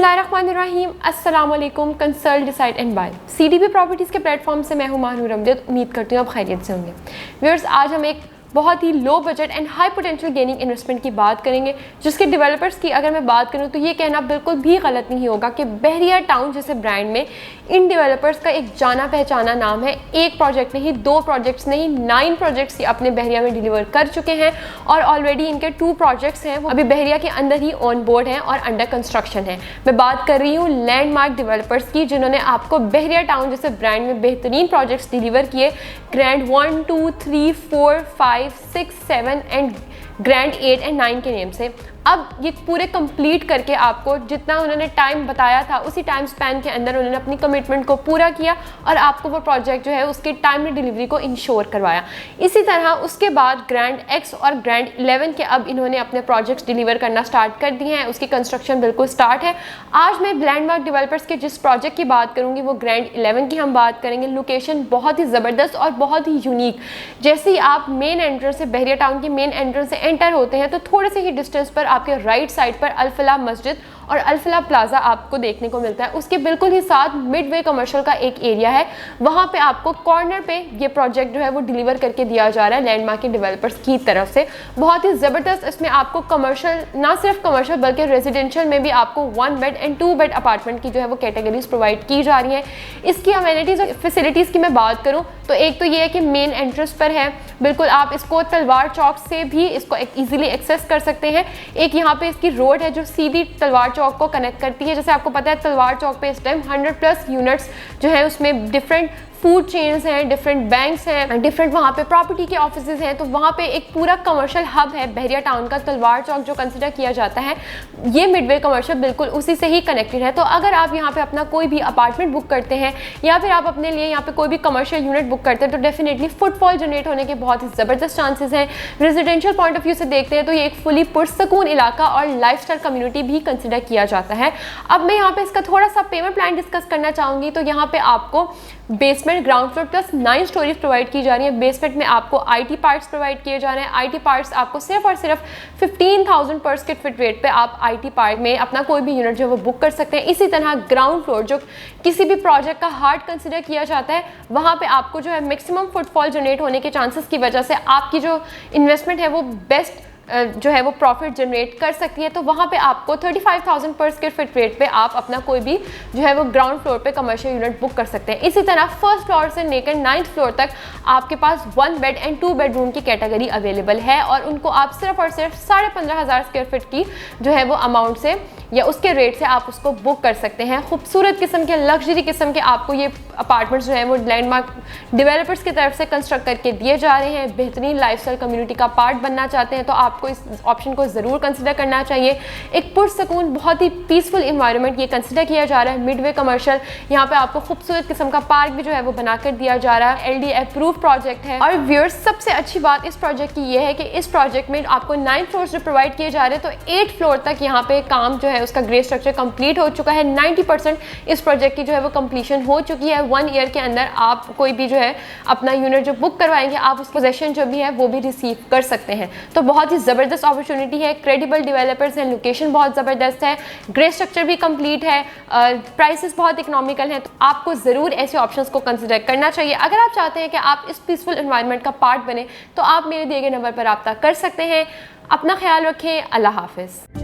बिस्मिल्लाहिर्रहमानिर्रहीम, अस्सलामुअलैकुम। Consult decide and by CDB properties के प्लेटफॉर्म से मैं हूं माहनूर अमजद। उम्मीद करती हूँ आप खैरियत से होंगे। व्यूअर्स, आज हम एक बहुत ही low budget and high potential gaining investment की बात करेंगे, जिसके डेवलपर्स की अगर मैं बात करूं तो ये कहना बिल्कुल भी गलत नहीं होगा कि बहरिया टाउन जैसे ब्रांड में इन डेवलपर्स का एक जाना पहचाना नाम है। एक प्रोजेक्ट नहीं, 2 प्रोजेक्ट्स नहीं, 9 प्रोजेक्ट्स ये अपने बहरिया में डिलीवर कर चुके हैं और ऑलरेडी इनके 2 प्रोजेक्ट्स हैं वो अभी बहरिया के अंदर ही ऑन बोर्ड हैं और अंडर कंस्ट्रक्शन है। मैं बात कर रही हूँ लैंडमार्क डेवलपर्स की, जिन्होंने आपको बहरिया टाउन जैसे ब्रांड में बेहतरीन प्रोजेक्ट्स डिलीवर किए। ग्रैंड 1, 2, 3, 4, 5, 6, 7 एंड ग्रैंड 8 एंड 9 के नेम से। अब ये पूरे कंप्लीट करके आपको जितना उन्होंने टाइम बताया था उसी टाइम स्पैन के अंदर उन्होंने अपनी कमिटमेंट को पूरा किया और आपको वो प्रोजेक्ट जो है उसकी टाइमली डिलीवरी को इंश्योर करवाया। इसी तरह उसके बाद ग्रैंड X और ग्रैंड 11 के अब इन्होंने अपने प्रोजेक्ट्स डिलीवर करना स्टार्ट कर दिए हैं। उसकी कंस्ट्रक्शन बिल्कुल स्टार्ट है। आज मैं लैंडमार्क डेवलपर्स के जिस प्रोजेक्ट की बात करूँगी वो ग्रैंड 11 की हम बात करेंगे। लोकेशन बहुत ही ज़बरदस्त और बहुत ही यूनिक। जैसे ही आप मेन एंट्रेंस से बहरिया टाउन की मेन एंट्रेंस से एंटर होते हैं तो थोड़े से ही डिस्टेंस पर आपके राइट साइड पर अल फलाह मस्जिद और अल फलाह प्लाजा आपको देखने को मिलता है। उसके बिल्कुल ही साथ मिडवे कमर्शियल का एक एरिया है, वहाँ पे आपको कॉर्नर पे ये प्रोजेक्ट जो है वो डिलीवर करके दिया जा रहा है लैंडमार्क के डेवलपर्स की तरफ से। बहुत ही ज़बरदस्त इसमें आपको कमर्शियल, ना सिर्फ कमर्शियल बल्कि रेजिडेंशियल में भी आपको 1 बेड एंड 2 बेड अपार्टमेंट की जो है वो कैटेगरीज प्रोवाइड की जा रही हैं। इसकी अमेनिटीज़ और फैसिलिटीज़ की मैं बात करूँ तो एक तो ये है कि मेन एंट्रेंस पर है, बिल्कुल आप इसको तलवार चौक से भी इसको ईजिली एक्सेस कर सकते हैं। एक यहाँ पे इसकी रोड है जो सीधी तलवार चौक को कनेक्ट करती है। जैसे आपको पता है तलवार चौक पे इस टाइम 100+ यूनिट्स जो है उसमें डिफरेंट फूड चेन्स हैं, डिफरेंट बैंक्स हैं, डिफरेंट वहाँ पे प्रॉपर्टी के ऑफिसेज हैं। तो वहाँ पे एक पूरा कमर्शियल हब है बहरिया टाउन का। तलवार चौक जो कंसिडर किया जाता है ये मिडवे कमर्शियल बिल्कुल उसी से ही कनेक्टेड है। तो अगर आप यहाँ पे अपना कोई भी अपार्टमेंट बुक करते हैं या फिर आप अपने लिए यहाँ पे कोई भी कमर्शियल यूनिट बुक करते हैं तो डेफिनेटली फुटफॉल जनरेट होने के बहुत ही ज़बरदस्त चांसेस हैं। रेजिडेंशियल पॉइंट ऑफ व्यू से देखते हैं तो ये एक फुली पुरसकून इलाका और लाइफस्टाइल कम्युनिटी भी कंसिडर किया जाता है। अब मैं यहाँ पे इसका थोड़ा सा पेमेंट प्लान डिस्कस करना चाहूँगी। तो यहाँ पे आपको basement, ground floor plus 9 stories provide की जा रही है। बेसमेंट में आपको IT पार्ट्स प्रोवाइड किए जा रहे हैं। IT पार्ट्स आपको सिर्फ और सिर्फ 15,000 पर स्क्वायर फीट रेट पे आप IT पार्ट में अपना कोई भी यूनिट जो है वो बुक कर सकते हैं। इसी तरह ग्राउंड फ्लोर जो किसी भी प्रोजेक्ट का हार्ट कंसिडर किया जाता है वहाँ पे आपको जो है मैक्सिमम फुटफॉल जनरेट होने के चांसेस की वजह से आपकी जो इन्वेस्टमेंट है वो बेस्ट जो है वो प्रॉफिट जनरेट कर सकती है। तो वहाँ पे आपको 35,000 पर स्क्वायर फीट रेट पे आप अपना कोई भी जो है वो ग्राउंड फ्लोर पे कमर्शियल यूनिट बुक कर सकते हैं। इसी तरह फर्स्ट फ्लोर से लेकर 9th फ्लोर तक आपके पास 1 बेड एंड 2 बेडरूम की कैटेगरी अवेलेबल है और उनको आप सिर्फ और सिर्फ 15,500 स्क्वायर फीट की जो है वो अमाउंट से या उसके रेट से आप उसको बुक कर सकते हैं। खूबसूरत किस्म के, लग्जरी किस्म के आपको ये अपार्टमेंट्स जो हैं वो लैंडमार्क डेवलपर्स की तरफ से कंस्ट्रक्ट करके दिए जा रहे हैं। बेहतरीन लाइफस्टाइल कम्युनिटी का पार्ट बनना चाहते हैं तो आपको इस ऑप्शन को ज़रूर कंसिडर करना चाहिए। एक पुरसकून बहुत ही पीसफुल इन्वायरमेंट ये कंसिडर किया जा रहा है। मिडवे कमर्शियल, यहाँ पे आपको खूबसूरत किस्म का पार्क भी जो है वो बनाकर दिया जा रहा है। LD अप्रूव प्रोजेक्ट है। और व्यूअर्स, सबसे अच्छी बात इस प्रोजेक्ट की ये है कि इस प्रोजेक्ट में आपको 9 फ्लोर्स जो प्रोवाइड किए जा रहे हैं तो 8 फ्लोर तक यहाँ पे काम जो है उसका ग्रे स्ट्रक्चर कंप्लीट हो चुका है। 90% इस प्रोजेक्ट की जो है वो कंप्लीशन हो चुकी है। 1 ईयर के अंदर आप कोई भी जो है अपना यूनिट जो बुक करवाएंगे आप उस पोजेशन जो भी है वो भी रिसीव कर सकते हैं। तो बहुत ही ज़बरदस्त अपॉर्चुनिटी है। क्रेडिबल डेवलपर्स हैं, लोकेशन बहुत ज़बरदस्त है, ग्रे स्ट्रक्चर भी कंप्लीट है, प्राइसेस बहुत इकोनॉमिकल हैं। तो आपको ज़रूर ऐसे ऑप्शंस को कंसिडर करना चाहिए। अगर आप चाहते हैं कि आप इस पीसफुल एनवायरनमेंट का पार्ट बने तो आप मेरे दिए गए नंबर पर रब्ता कर सकते हैं। अपना ख्याल रखें। अल्लाह हाफिज़।